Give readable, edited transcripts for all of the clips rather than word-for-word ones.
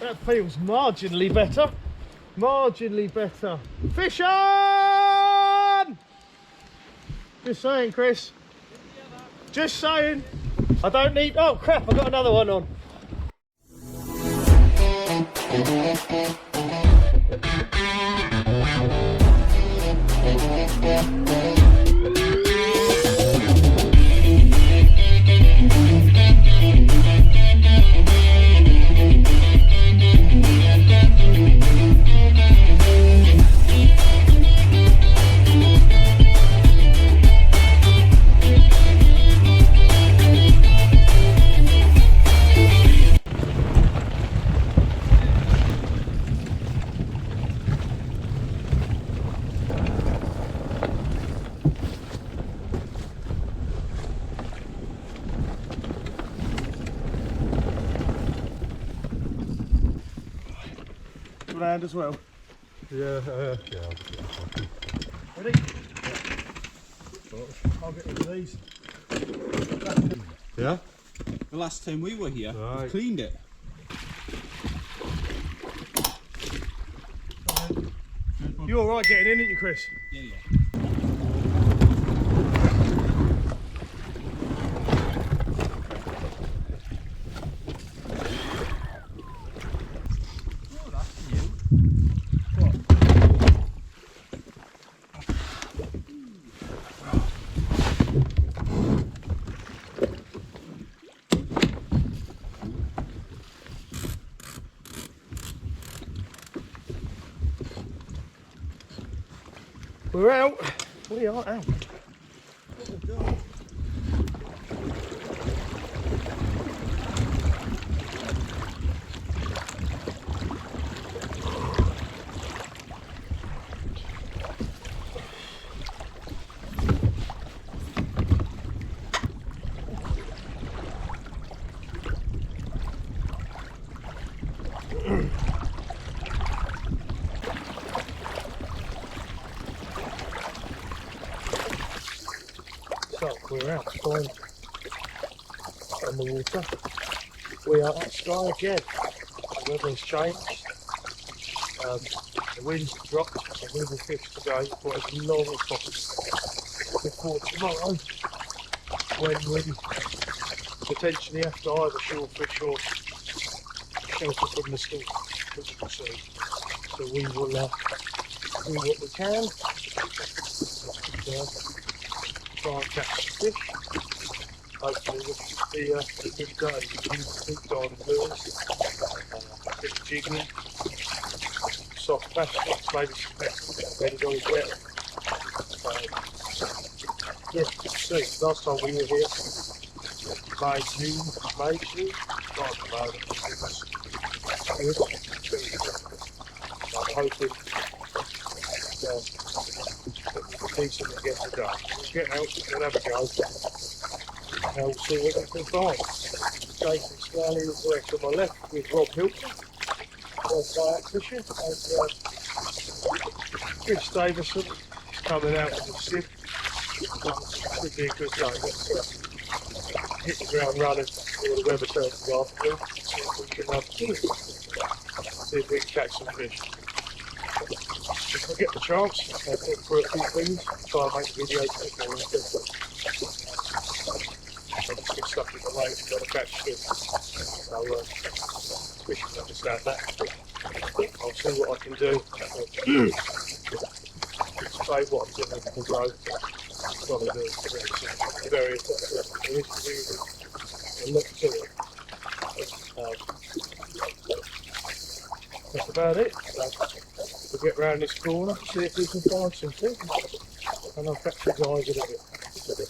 That feels marginally better. Marginally better. Fish on! Just saying, Chris. Just saying. I don't need... Oh, crap, I've got another one on. Land as well. Yeah. Ready? I'll get rid of these. Yeah? The last time we were here, right. we cleaned it. You're alright getting in, aren't you, Chris? Yeah, yeah. We're out. We are out. So we're outside on the water. We are at Skye again. The weather's changed. The wind's dropped, so we will fish today for as long as possible before tomorrow, when we potentially have to either shore fish or shelter from the storm, as you can see. So we will do what we can. Try and catch some fish. Hopefully this will be a good day. Big diamond lures, a bit of jigging, soft bass hooks, maybe some bass, depending on the weather. Yeah, see, last time we were here, May, June, can't remember, it was good. I'm hoping decent again today. We'll get out, we'll have a go, and we'll see what we can find. Jason Skye is there to my left with Rob Hilton, kayak fishing, and Chris Davison is coming out with a sieve. Should be a good day. Let's hit the ground running before the weather turns this afternoon. See if we can catch some fish. If I get the chance, I'll look for a few things, try and make a video for it. I just get stuck in the lake and got to catch fish. So, fish can understand that. I'll see what I can do. Say what I'm doing to grow. Trying to do very look to it. That's about it. We'll get round this corner, see if we can find something, and I'll catch you guys in a bit.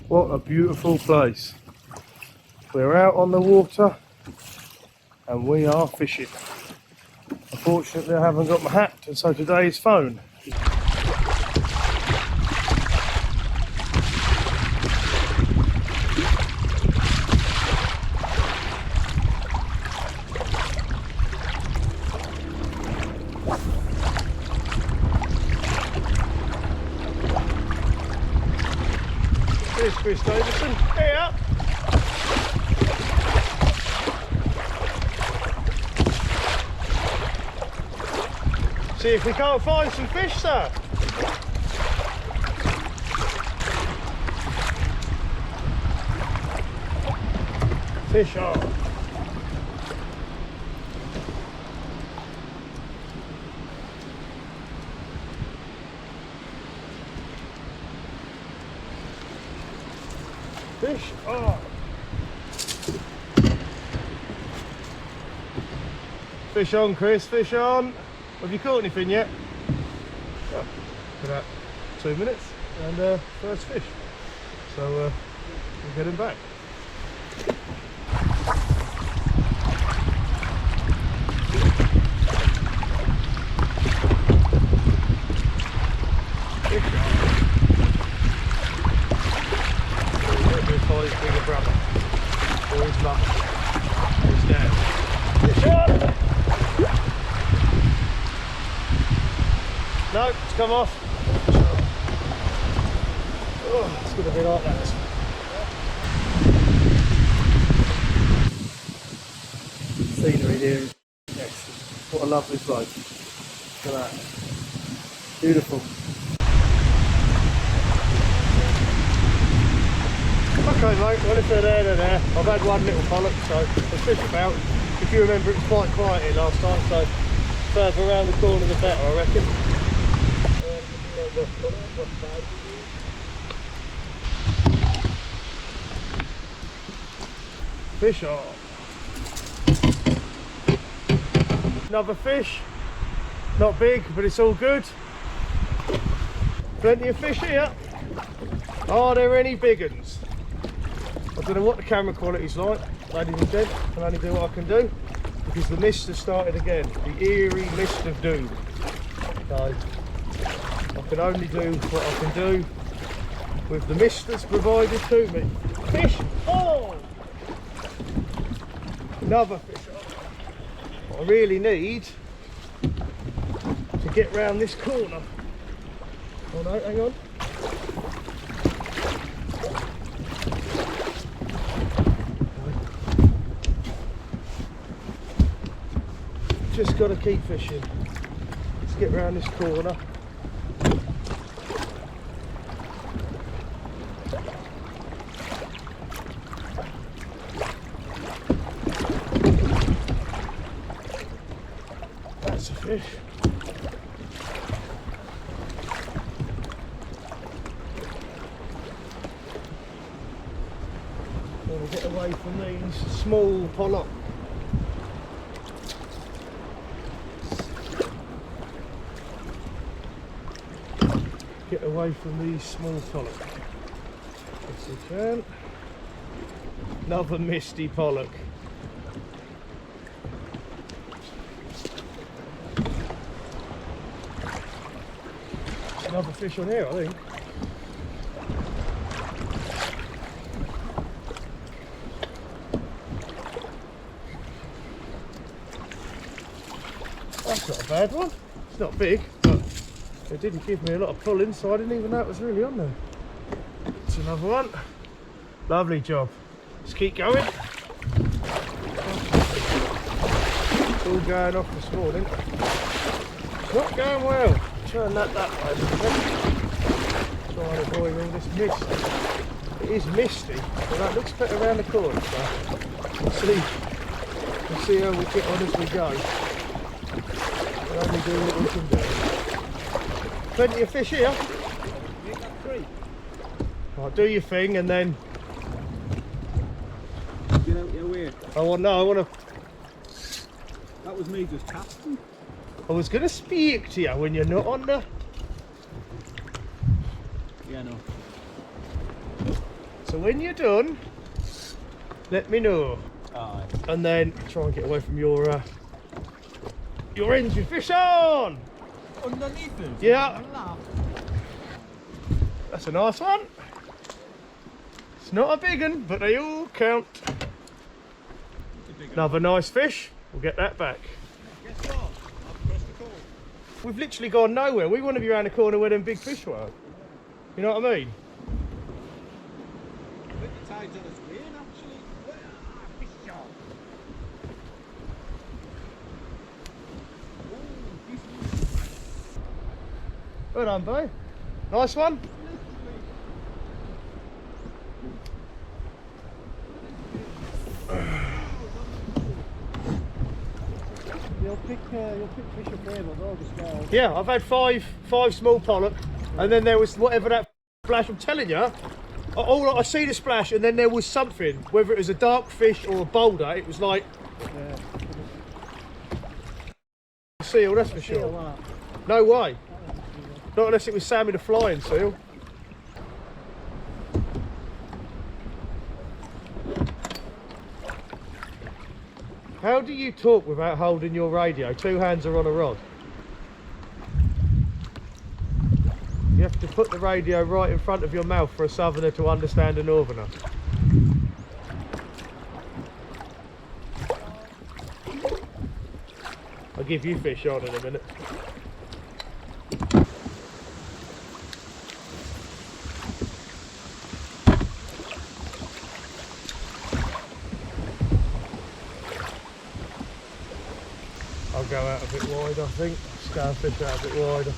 What a beautiful place. We're out on the water and we are fishing. Unfortunately I haven't got my hat, and so today's phone. Here's Chris Davison. Here. See if we can't find some fish, sir. Fish on. Fish on. Fish on, Chris, fish on. Have you caught anything yet? Oh, about 2 minutes and first fish. So we're getting back. Fish on. His bigger brother or his mum, his dad. Fish on! No, it's come off. Oh, it's going to be like that. Scenery here is excellent. What a lovely place. Look at that. Beautiful. Okay mate, well if they're there, they're there. I've had one little pollock, so there's fish about. If you remember, it was quite quiet here last time, so further around the corner the better, I reckon. Fish on. Another fish. Not big, but it's all good. Plenty of fish here. Are there any big uns? I don't know what the camera quality's like, ladies and gents. I can only do what I can do because the mist has started again. The eerie mist of doom. So I can only do what I can do with the mist that's provided to me. Fish on! Another fish on. I really need to get round this corner. Oh no, hang on. Just got to keep fishing. Let's get round this corner. That's a fish. We'll get away from these small pollock. Get away from these small pollock. Yes, we can. Another misty pollock. Another fish on here, I think. That's not a bad one. It's not big, but it didn't give me a lot of pulling, so I didn't even know it was really on there. It's another one. Lovely job. Let's keep going. It's all going off this morning. It's not going well. Turn that way. Try and avoid all this mist. It is misty, but that looks better around the corner. So we'll see how we get on as we go. We'll only do what we can do. Plenty of fish here. Right, do your thing and then. Get out your way. I want to. That was me just casting. I was going to speak to you when you're not on the. Yeah, no. So when you're done, let me know. Aye. And then try and get away from your engine. Fish on! Underneath it? Yeah. That's a nice one. It's not a big one, but they all count. Another nice fish. We'll get that back. Guess what? I've crossed the corner. We've literally gone nowhere. We want to be around the corner where them big fish were. You know what I mean? think the tide's on its way in, actually. Fish on. Well done, boy. Nice one. You'll pick fish up there, but they'll just go. Yeah, I've had five small pollock, and then there was whatever that splash. I'm telling you, I see the splash, and then there was something. Whether it was a dark fish or a boulder, it was like Yeah. a seal. That's for Seal sure. that. No way. Not unless it was Sammy the flying seal. How do you talk without holding your radio? Two hands are on a rod. You have to put the radio right in front of your mouth for a southerner to understand a northerner. I'll give you fish on in a minute. I'll go out a bit wide, I think. Scale fish out a bit wider.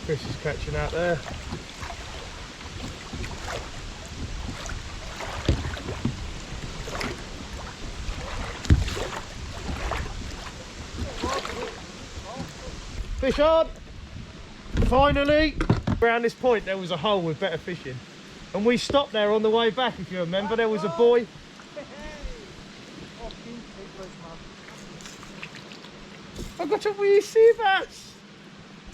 Chris is catching out there. Fish on! Finally! Around this point there was a hole with better fishing. And we stopped there on the way back, if you remember. There was a buoy. I got a wee sea bass.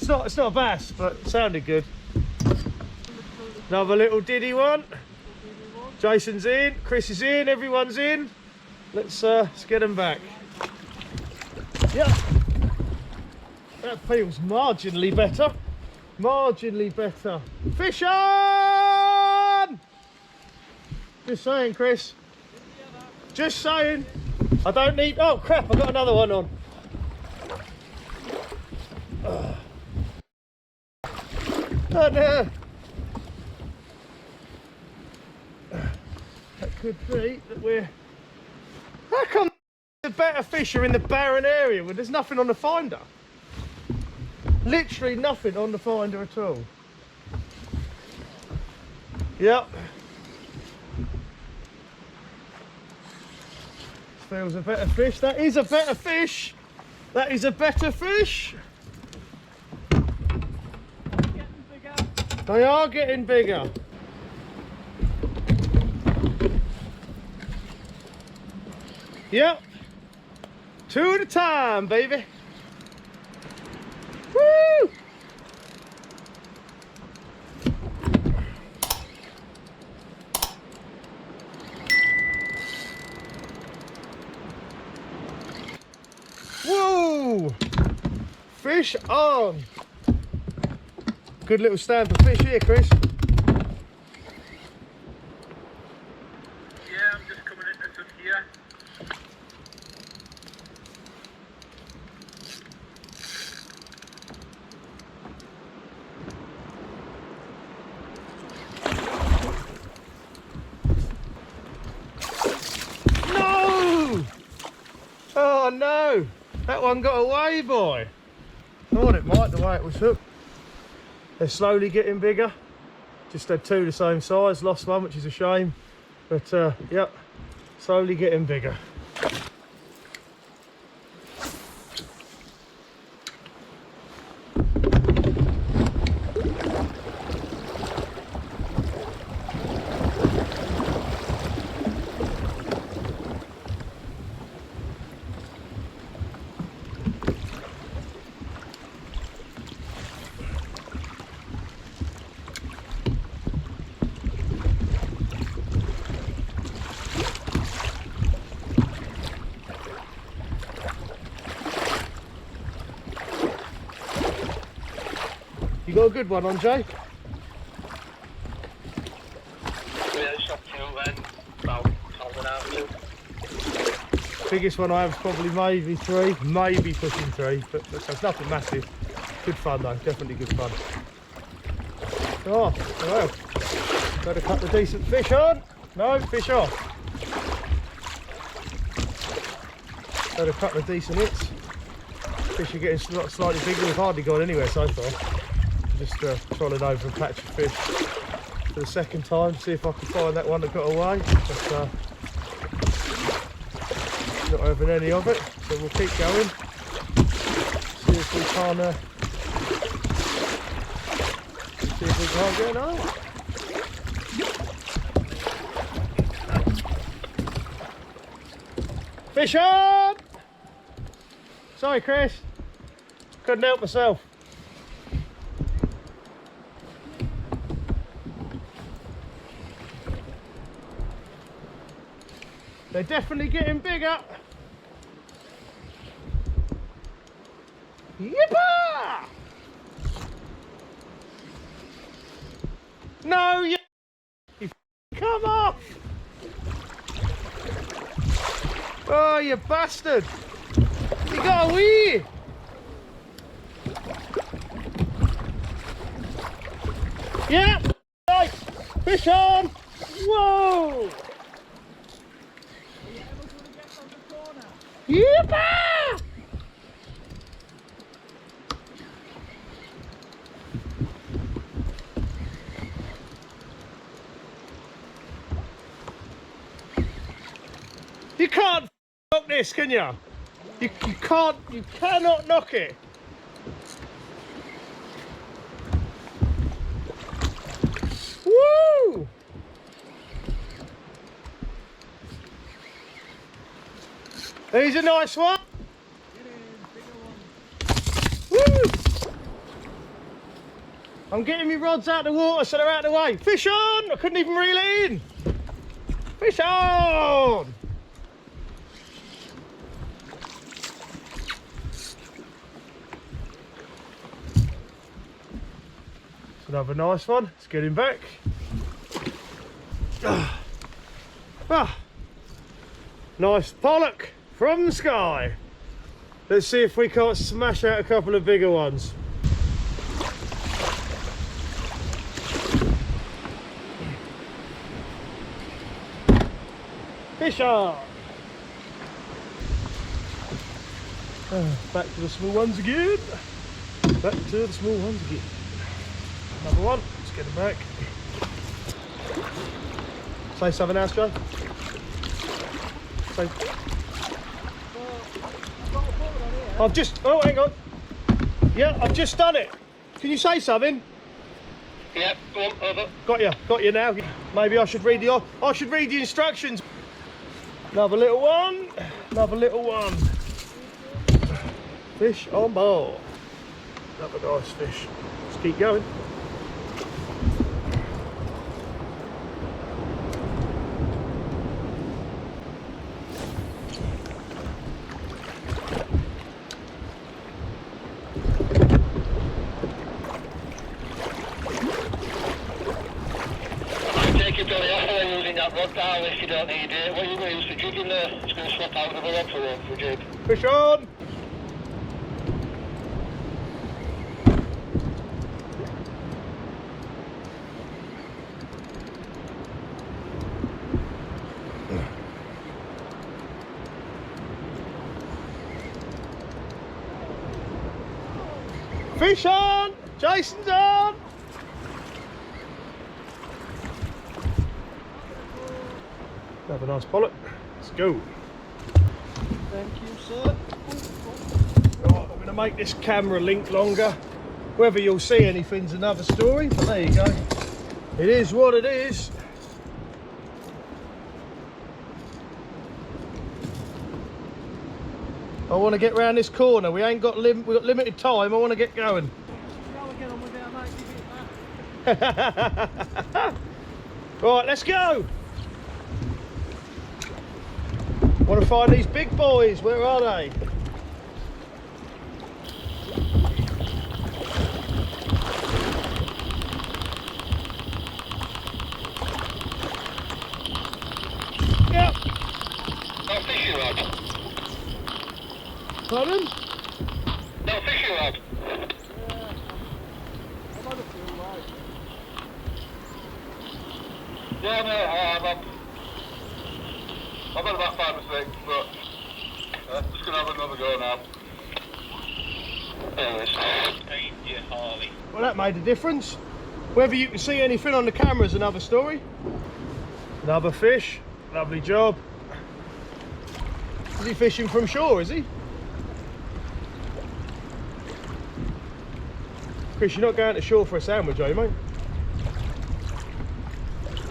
It's not a bass, but it sounded good. Another little diddy one. Jason's in, Chris is in, everyone's in. Let's get them back. Yep. That feels marginally better. Marginally better. Fish on! Just saying, Chris. Just saying. I don't need. Oh crap! I got another one on. Oh no! That could be that we're. How come the better fish are in the barren area where there's nothing on the finder? Literally nothing on the finder at all. Yep. Feels a better fish. That is a better fish. That is a better fish. They are getting bigger. Yep. Two at a time, baby. Woo! Whoa! Fish on. Good little stand for fish here, Chris. Yeah, I'm just coming into some here. No! Oh no! That one got away, boy. Thought it might, the way it was hooked. They're slowly getting bigger. Just had two the same size, lost one, which is a shame. But yep, slowly getting bigger. You got a good one on, Jay? Yeah, shot two then. About 12.5. Biggest one I have is probably maybe three, maybe pushing three, but that's nothing massive. Good fun though, definitely good fun. Oh, well. Got a couple of decent fish on. No, fish off. Got a couple of decent hits. Fish are getting slightly bigger. We've hardly gone anywhere so far. Just trolling over a patch of fish for the second time. See if I can find that one that got away. But not having any of it. So we'll keep going. See if we can't. See if we can't get another. Fish on! Sorry, Chris. Couldn't help myself. They're definitely getting bigger. Yippah! No, you come off! Oh, you bastard! You got away! Yeah! Right! Fish on! Whoa! Yippah! You can't knock this, can you? You can't, you cannot knock it. Woo! Here's a nice one. Woo! I'm getting my rods out of the water so they're out of the way. Fish on! I couldn't even reel it in. Fish on! It's another nice one. Let's get him back. Nice pollock from Skye. Let's see if we can't smash out a couple of bigger ones. Fish on! Back to the small ones again. Back to the small ones again. Another one. Let's get him back. Say something else, Joe. Say. I've just. Oh, hang on. Yeah, I've just done it. Can you say something? Yep, go on, over. Got you now. Maybe I should read the instructions. Another little one. Another little one. Fish on board. Another nice fish. Let's keep going. That rod down if you don't need it. What are you going to use for jigging there? It's going to swap out of the rod for one for jig. Fish on! Fish on! Jason's on! Have a nice pollock. Let's go. Thank you, sir. Right, I'm going to make this camera link longer. Whether you'll see anything's another story, but there you go. It is what it is. I want to get round this corner. We ain't got we've got limited time. I want to get going. Right, let's go. Want to find these big boys. Where are they? Yep. No fishing rod. Pardon? No fishing rod. I'm on a few, right. Yeah, no, I've had about 5 or 6, but just going to have another go now. Anyways, thank you, Harley. Well, that made a difference. Whether you can see anything on the camera is another story. Another fish, lovely job. Is he fishing from shore, is he? Chris, you're not going to shore for a sandwich, are you, mate?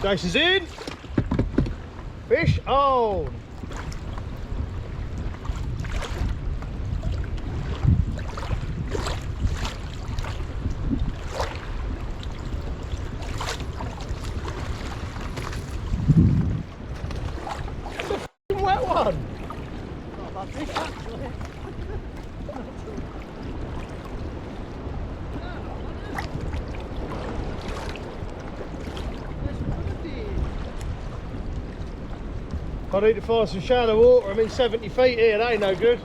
Jason's in. Fish on. Wet one. Not a bad fish, actually. I need to find some shallow water. I'm in 70 feet here, that ain't no good.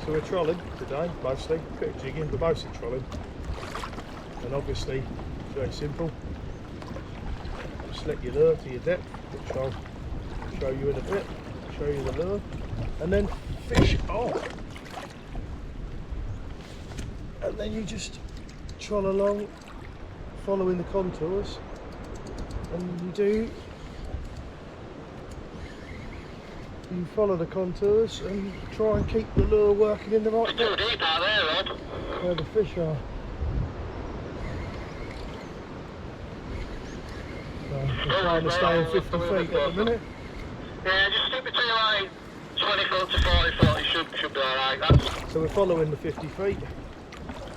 So we're trolling today, mostly. Bit of jigging, but mostly trolling. And obviously, it's very simple. Just let your lure to your depth, which I'll show you in a bit. Show you the lure. And then fish off. And then you just troll along, following the contours. And you follow the contours and try and keep the lure working in the right It's too depth deep out there, Rob. where the fish are. So we're trying to stay in 50 feet at the minute. Yeah, just stick between like 20 foot to 40 foot, it should be alright. So we're following the 50 feet,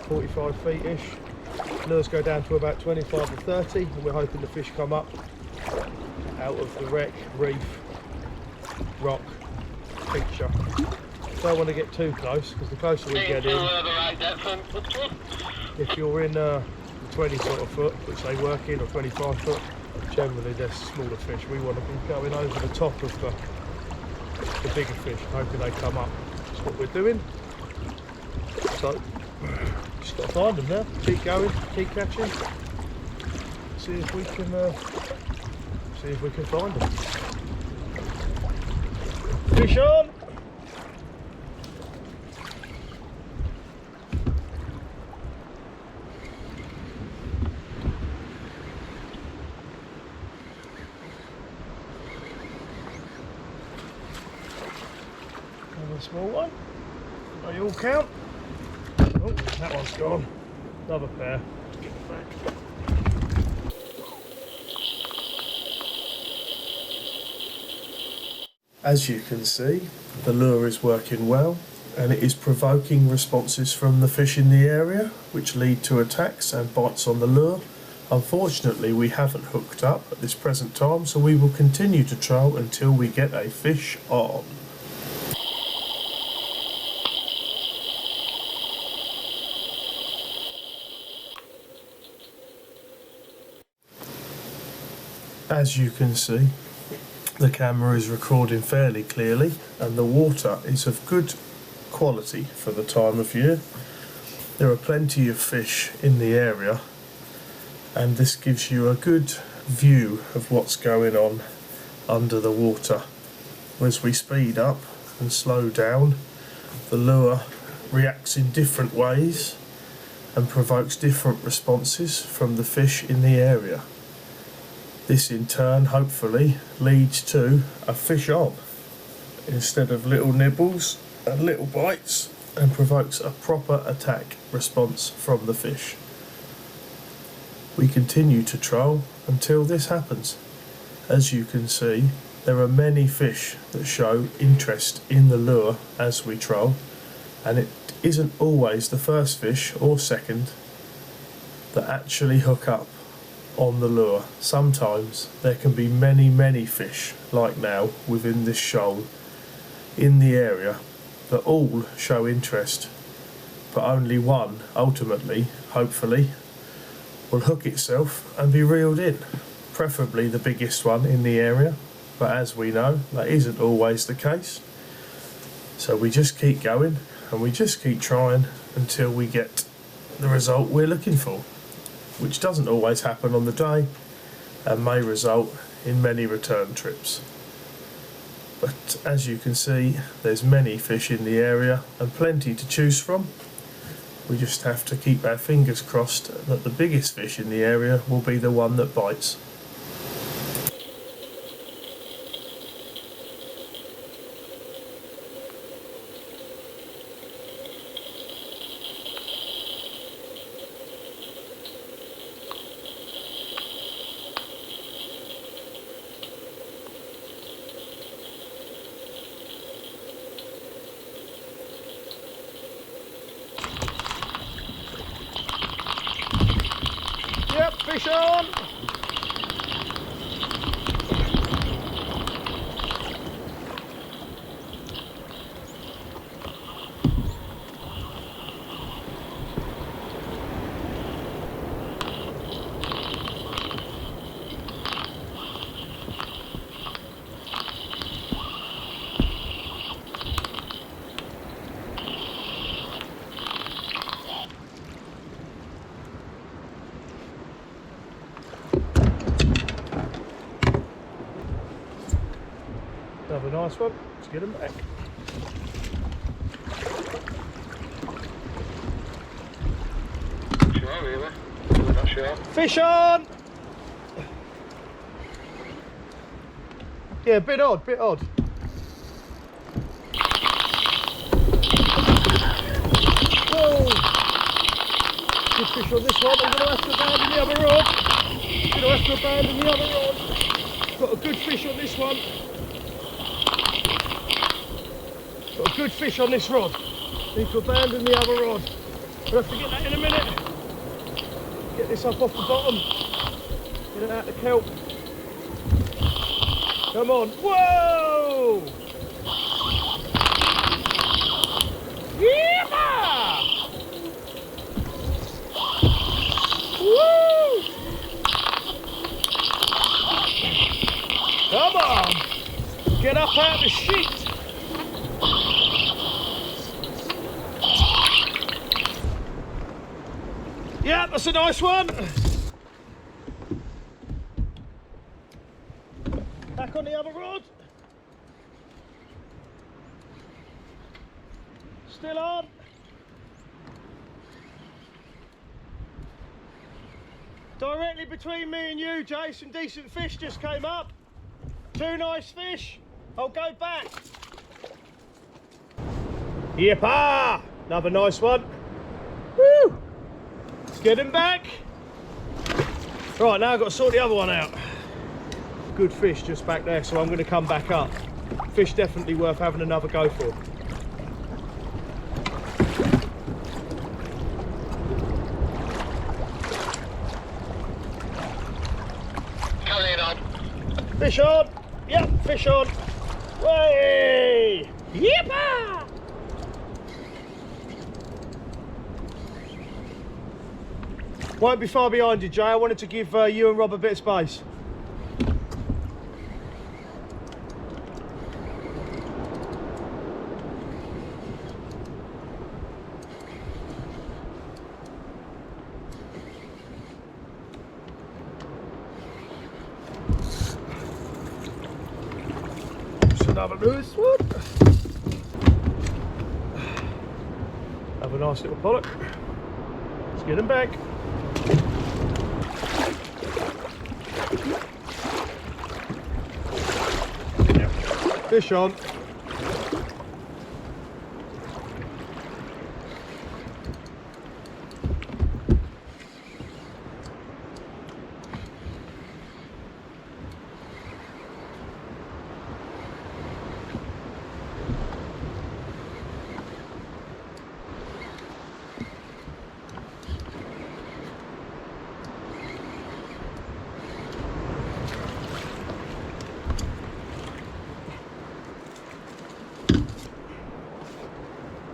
45 feet-ish. Lures go down to about 25 to 30 and we're hoping the fish come up out of the wreck, reef, rock feature. Don't want to get too close because the closer we get in, if you're in the 20 sort of foot, which they work in, or 25 foot, generally they're smaller fish. We want to be going over the top of the bigger fish, hoping they come up. That's what we're doing. So, just got to find them now. Keep going, keep catching. See if we can find them. Fish on! Another small one. They all count. Oh, that one's gone. Another pair. Get it back. As you can see, the lure is working well and it is provoking responses from the fish in the area which lead to attacks and bites on the lure. Unfortunately, we haven't hooked up at this present time, so we will continue to troll until we get a fish on. As you can see, the camera is recording fairly clearly and the water is of good quality for the time of year. There are plenty of fish in the area and this gives you a good view of what's going on under the water. As we speed up and slow down, the lure reacts in different ways and provokes different responses from the fish in the area. This in turn hopefully leads to a fish on instead of little nibbles and little bites, and provokes a proper attack response from the fish. We continue to troll until this happens. As you can see, there are many fish that show interest in the lure as we troll, and it isn't always the first fish or second that actually hook up on the lure. Sometimes there can be many fish, like now within this shoal in the area, that all show interest, but only one ultimately, hopefully, will hook itself and be reeled in, preferably the biggest one in the area, but as we know that isn't always the case. So we just keep going, and we just keep trying until we get the result we're looking for. which doesn't always happen on the day and may result in many return trips. But as you can see, there's many fish in the area and plenty to choose from. We just have to keep our fingers crossed that the biggest fish in the area will be the one that bites. Yep, fish on! Another nice one. Let's get him back. Sure, really? I'm not sure. Fish on! Yeah, bit odd, bit odd. Whoa! Good fish on this one. I'm going to have to abandon the other rod. Got a good fish on this one. Got a good fish on this rod. Need to abandon the other rod. We'll have to get that in a minute. Get this up off the bottom. Get it out the kelp. Come on. Whoa! Yeah! Woo! Come on! Get up out of the sheet! Yeah, that's a nice one. Back on the other rod. Still on. Directly between me and you, Jay, some decent fish just came up. Two nice fish. I'll go back. Yippah! Another nice one. Woo! Let's get him back. Right, now I've got to sort the other one out. Good fish just back there, so I'm going to come back up. Fish definitely worth having another go for. Carrying on. Fish on. Yep, fish on. Way! Yippah! Won't be far behind you, Jay. I wanted to give you and Rob a bit of space. Just another loose one. Have a nice little pollock. Let's get him back. Fish on.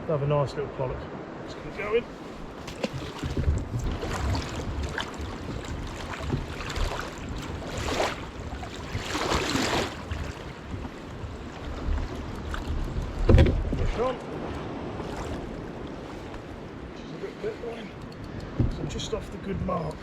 Have a nice little pollock. Let's keep going. Fish on. Just a bit one. So just off the good mark.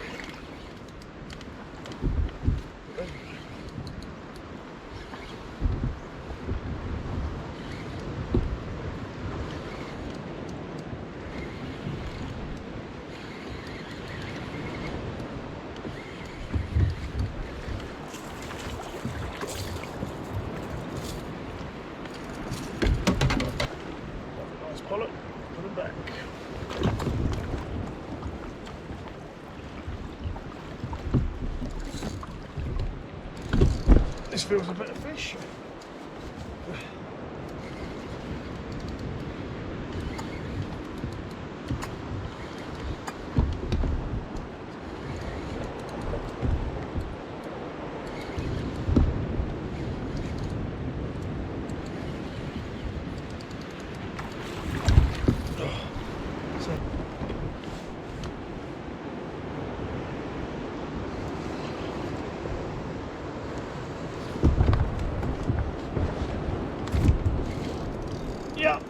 This feels a better fish. Yeah.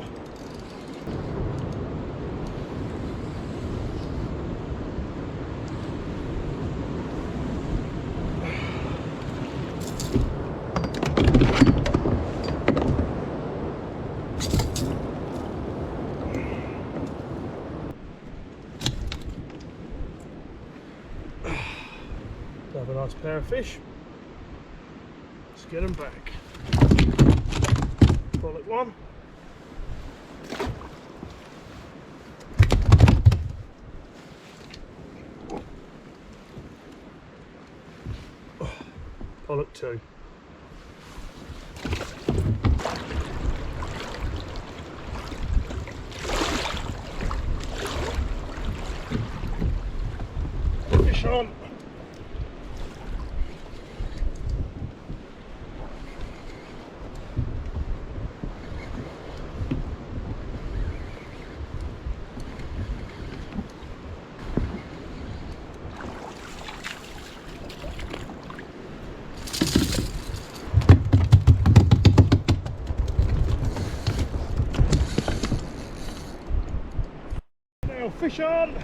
Have a nice pair of fish. Let's get them back. Pollock one. Pollock two. Fish on. Fish on!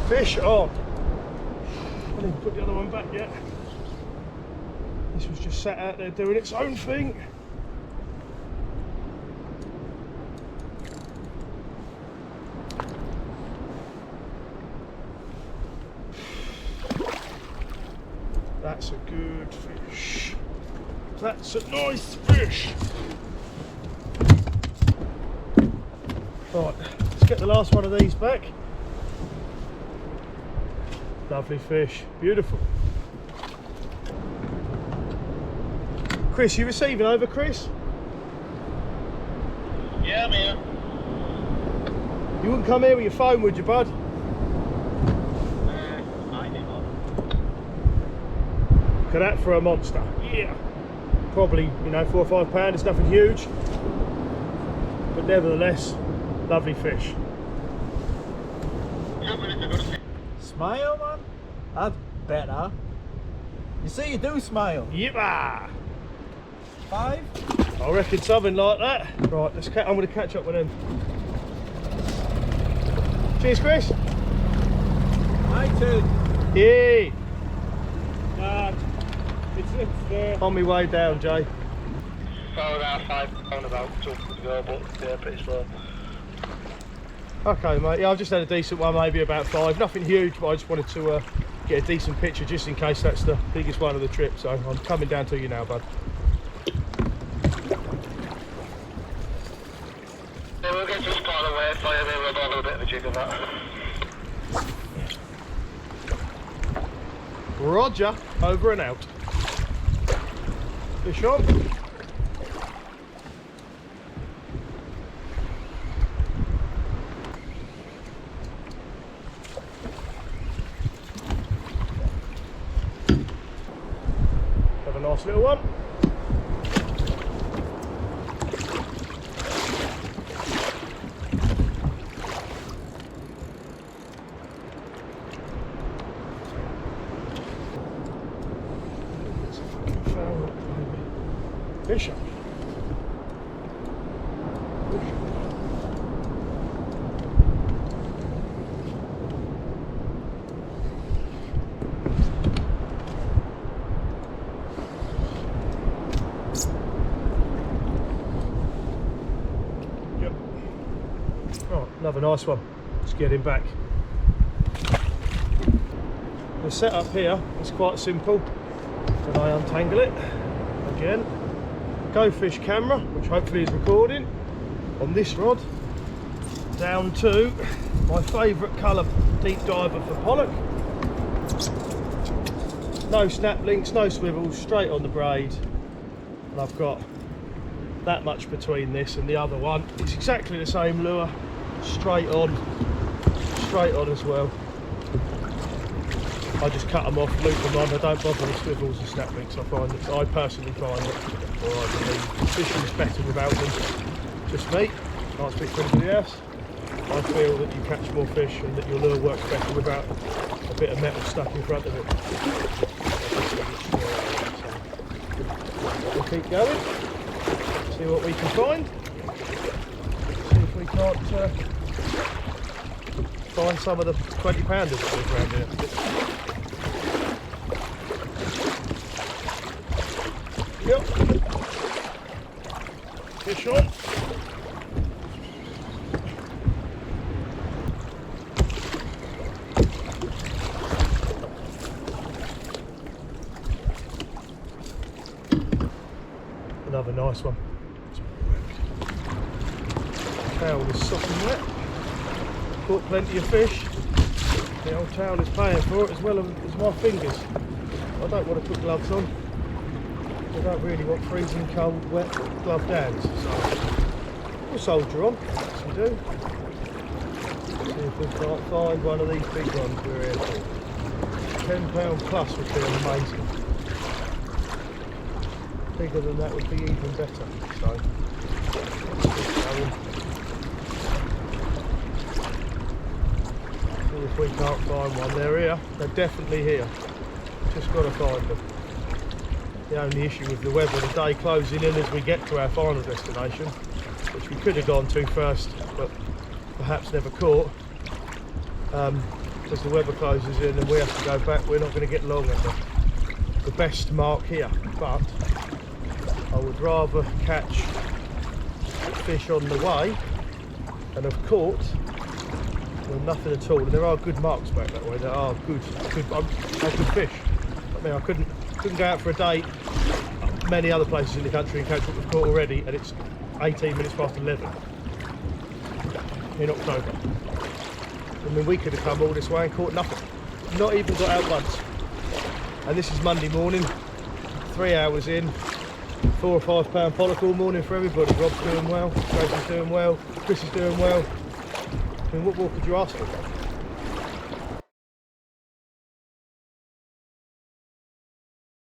Fish on! I didn't put the other one back yet. This was just sat out there doing its own thing. That's a good fish. That's a nice fish. Right, let's get the last one of these back. Lovely fish, beautiful. Chris, you receiving over, Chris? Yeah, I'm here. You wouldn't come here with your phone, would you, bud? I did not. Look at that for a monster. Yeah. Probably, you know, £4 or £5. It's nothing huge. But nevertheless, lovely fish. Smile, man. That's better. You see, you do smile. Yippa! 5. I reckon something like that. Right, I'm going to catch up with them. Cheers, Chris. My turn. Yay! It's there. On my way down, Jay. Found out £5 about 2 to go, but yeah, pretty slow. Okay, mate. Yeah, I've just had a decent one, maybe about 5. Nothing huge, but I just wanted to get a decent picture just in case that's the biggest one of the trip. So I'm coming down to you now, bud. Yeah, we'll get to the spot away for you, then we'll do a little bit of a jig of that. Roger, over and out. Fish on. Have a nice little one. Fish on. Yep. Right, another nice one. Let's get him back. The setup here is quite simple. When I untangle it, again, Go Fish camera, which hopefully is recording, on this rod, down to my favourite colour deep diver for pollock. No snap links, no swivels, straight on the braid. And I've got that much between this and the other one. It's exactly the same lure, straight on as well. I just cut them off, loop them on. I don't bother with swivels and snap links. I personally find that, or I believe, fishing's better without them. Just me, can't speak for anybody else. I feel that you catch more fish and that your lure works better without a bit of metal stuck in front of it. We'll keep going, see what we can find, see if we can't find some of the 20 pounders that live around here. Yep, fish on. Another nice one. Towel is sopping wet. Caught plenty of fish. The old towel is paying for it as well as my fingers. I don't want to put gloves on. I don't really want freezing cold, wet, gloved hands. So we'll soldier on, as we do. See if we can't find one of these big ones we're here for. £10 plus would be amazing. Bigger than that would be even better. So let's keep going. See if we can't find one. They're here. They're definitely here. Just got to find them. The only issue with the weather, the day closing in as we get to our final destination, which we could have gone to first, but perhaps never caught. As the weather closes in and we have to go back, we're not going to get long at the best mark here. But I would rather catch fish on the way and have caught than nothing at all. And there are good marks back that way. There are good fish. I mean, I couldn't go out for a day many other places in the country and catch what we've caught already, and it's 18 minutes past 11 in October. I mean, we could have come all this way and caught nothing. Not even got out once. And this is Monday morning, 3 hours in. £4 or £5 pollock all morning for everybody. Rob's doing well, Jason's doing well, Chris is doing well. I mean, what more could you ask for?